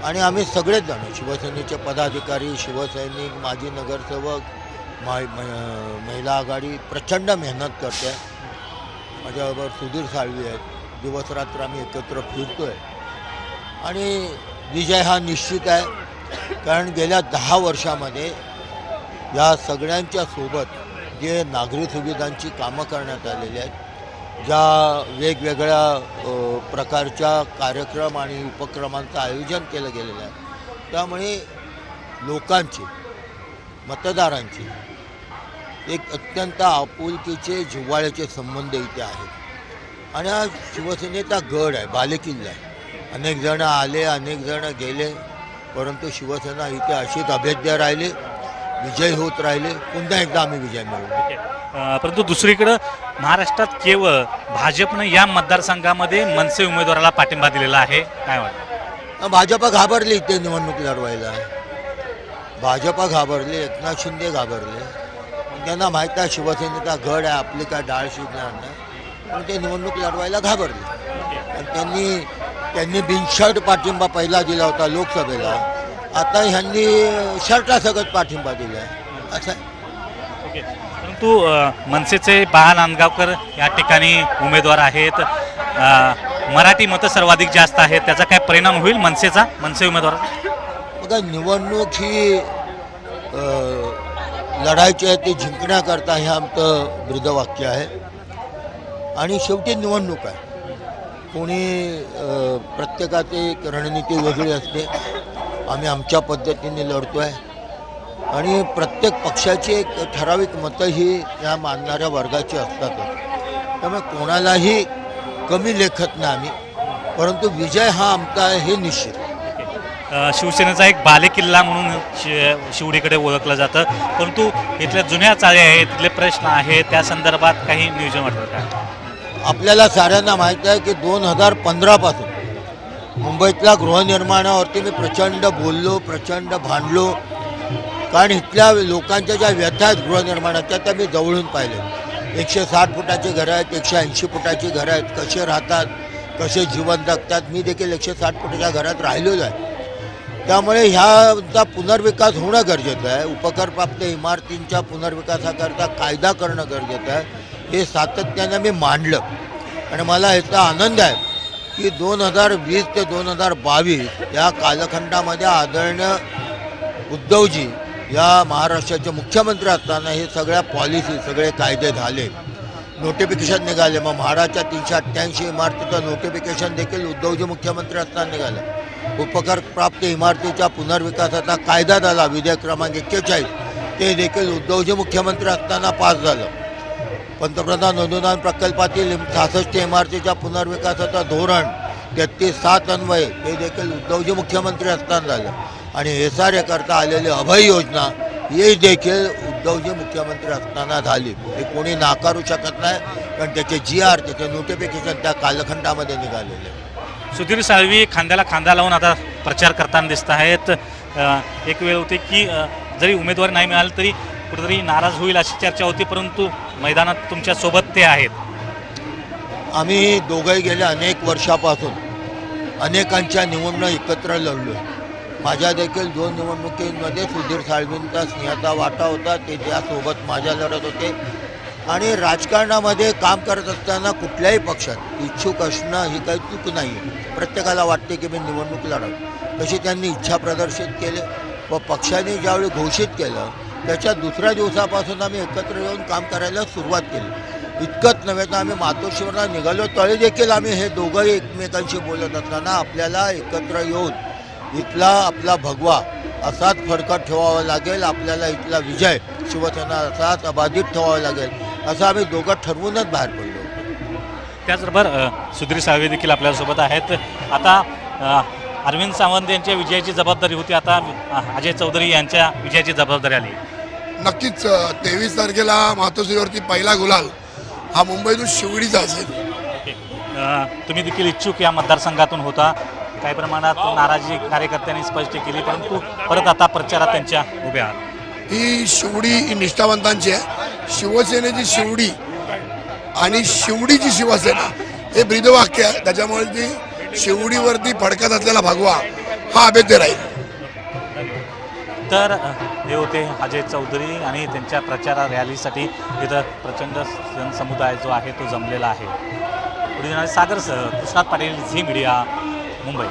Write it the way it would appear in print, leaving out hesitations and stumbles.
आणि आम्ही सगळेच जण शिवसेनेचे पदाधिकारी, शिवसैनिक, माजी नगरसेवक, महिला आघाडी प्रचंड मेहनत करते आहे. माझ्याबरोबर सुधीर साळवी आहेत. दिवसरात्र आम्ही एकत्र फिरतो आहे आणि विजय हा निश्चित आहे. कारण गेल्या 10 वर्षामध्ये या सगळ्यांच्या सोबत जे नागरी सुविधांची कामं करण्यात आलेली आहेत, ज्या वेगवेगळ्या प्रकारच्या कार्यक्रम आणि उपक्रमांचं आयोजन केलं गेलेलं आहे, त्यामुळे लोकांची, मतदारांची एक अत्यंत आपुलकीचे, जिव्हाळ्याचे संबंध इथे आहेत. आणि हा शिवसेनेचा गड आहे, बालेकिल्ला आहे. अनेक जण आले, अनेक जण गेले, परंतु शिवसेना इथे अशीच अभेद्य राहिली, विजय होत राहिले. पुन्हा एकदा आम्ही विजय मिळवू. परंतु दुसरीकडं महाराष्ट्रात केवळ भाजपनं या मतदारसंघामध्ये मनसे उमेदवाराला पाठिंबा दिलेला आहे. काय वाटतं? भाजप घाबरली इथे निवडणूक लढवायला. भाजप घाबरले, एकनाथ शिंदे घाबरले. त्यांना माहीत आहे शिवसेनेचा गड आहे, आपली काय डाळ शिजणार नाही, पण ते निवडणूक लढवायला घाबरले. आणि त्यांनी बिनशर्ट पाठिंबा पहिला दिला होता लोकसभेला. आता ह्यांनी शर्टासकट पाठिंबा दिला आहे असं. परंतु मनसेचे बाळा नांदगावकर या ठिकाणी उमेदवार आहेत. मराठी मतं सर्वाधिक जास्त आहेत. त्याचा काय परिणाम होईल मनसे उमेदवार? बघा, निवडणूक ही लढायची आहे, ती जिंकण्याकरता हे आमचं ब्रीदवाक्य आहे. आणि शेवटी निवडणूक आहे. कोणी प्रत्येकाची एक रणनीती वेगळी असते. आम्ही आमच्या पद्धतीने लढतो आहे आणि प्रत्येक पक्षाची एक ठराविक मतं ही या मानणाऱ्या वर्गाची असतातच. त्यामुळे कोणालाही कमी लेखत नाही आम्ही, परंतु विजय हा आमचा आहे हे निश्चित. शिवसेनेचा एक बालेकिल्ला म्हणून शिवडीकडे ओळखलं जातं, परंतु इथल्या जुन्या चाळ्या आहेत, तिथले प्रश्न आहेत, त्या संदर्भात काही नियोजन वाटतं का? आपल्याला साऱ्यांना माहीत आहे की 2015 पासून मुंबईतल्या गृहनिर्माणावरती मी प्रचंड बोललो, प्रचंड भांडलो. कारण इथल्या लोकांच्या ज्या व्यथा आहेत गृहनिर्माणाच्या, त्या मी जवळून पाहिले. 160 फुटाची घरं आहेत, 180 फुटाची घरं आहेत, कसे राहतात, कसे जीवन जगतात. मी देखील 160 फुटाच्या घरात राहिलेलो आहे. त्यामुळे ह्याचा पुनर्विकास होणं गरजेचं आहे. उपकरप्राप्त इमारतींच्या पुनर्विकासाकरता कायदा करणं गरजेचं आहे. हे सातत्यानं मी मांडलं आणि मला याचा आनंद आहे की 2020 ते 2022 या कालखंडामध्ये आदरणीय उद्धवजी या महाराष्ट्राचे मुख्यमंत्री असताना हे सगळ्या पॉलिसी, सगळे कायदे झाले, नोटिफिकेशन निघाले. मग महाराष्ट्राच्या 388 इमारतीचं नोटिफिकेशन देखील उद्धवजी मुख्यमंत्री असताना निघालं. उपकर प्राप्त इमारतीच्या पुनर्विकासाचा कायदा झाला, विधेयक क्रमांक 41, ते देखील उद्धवजी मुख्यमंत्री असताना पास झालं. पंतप्रधान अनुदान प्रकल्पातील 66 इमारतीच्या पुनर्विकासाचं धोरण 33/7 अन्वये हे देखील उद्धवजी मुख्यमंत्री असताना झालं. आणि SRA करता आलेली अभय योजना ही देखील उद्धवजी मुख्यमंत्री असताना झाली. हे कोणी नाकारू शकत नाही, कारण त्याचे GR, त्याचे नोटिफिकेशन त्या कालखंडामध्ये निघालेले. सुधीर साळवी खांद्याला खांदा लावून आता प्रचार करताना दिसत आहेत. एक वेळ होती की जरी उमेदवारी नाही मिळाली तरी कुठेतरी नाराज होईल अशी चर्चा होती, परंतु मैदानात तुमच्यासोबत ते आहेत. आम्ही दोघंही गेल्या अनेक वर्षापासून अनेकांच्या निवडणं एकत्र लढलो. माझ्या देखील 2 निवडणुकींमध्ये सुधीर साळवींचा स्नेहाचा वाटा होता. ते त्यासोबत माझ्या लढत होते. आणि राजकारणामध्ये काम करत असताना कुठल्याही पक्षात इच्छुक असणं ही काही चूक नाही आहे. प्रत्येकाला वाटते की मी निवडणूक लढावी. तशी त्यांनी इच्छा प्रदर्शित केले व पक्षाने ज्यावेळी घोषित केलं त्याच्या दुसऱ्या दिवसापासून आम्ही एकत्र येऊन काम करायला सुरुवात केली. इतकंच नव्हे तर आम्ही मातोश्रीवरला निघालो तरी देखील आम्ही हे दोघंही एकमेकांशी बोलत असताना आपल्याला एकत्र येऊन इथला आपला भगवा असाच फडकत ठेवावा लागेल, आपल्याला इथला विजय शिवसेना असाच अबाधित ठेवावा लागेल, असं आम्ही दोघं ठरवूनच बाहेर पडलो. त्याचबरोबर सुधीर साळवे देखील आपल्यासोबत आहेत. आता अरविंद सावंत यांच्या विजयाची जबाबदारी होती, आता अजय चौधरी यांच्या विजयाची जबाबदारी आली. नक्कीच 23 तारखेला मातोश्रीवरती पहिला गुलाल हा मुंबईतून शिवडीचा असेल. तुम्ही देखील इच्छुक या मतदारसंघातून होता. काही प्रमाणात नाराजी कार्यकर्त्यांनी स्पष्ट केली, परंतु परत आता प्रचारात त्यांच्या उभ्या आहात. ही शिवडी ही निष्ठावंतांची आहे. शिवसेनेची शिवडी आणि शिवडीची शिवसेना हे ब्रीदवाक्य आहे. त्याच्यामुळे ती शिवडीवरती फडकत असलेला भगवा हा अभेद्य राहील. तर हे होते अजय चौधरी आणि त्यांच्या प्रचार रॅलीसाठी इथं प्रचंड जनसमुदाय जो आहे तो जमलेला आहे. पुढे सागरसह कृष्णात पाटील, झी मीडिया, मुंबई.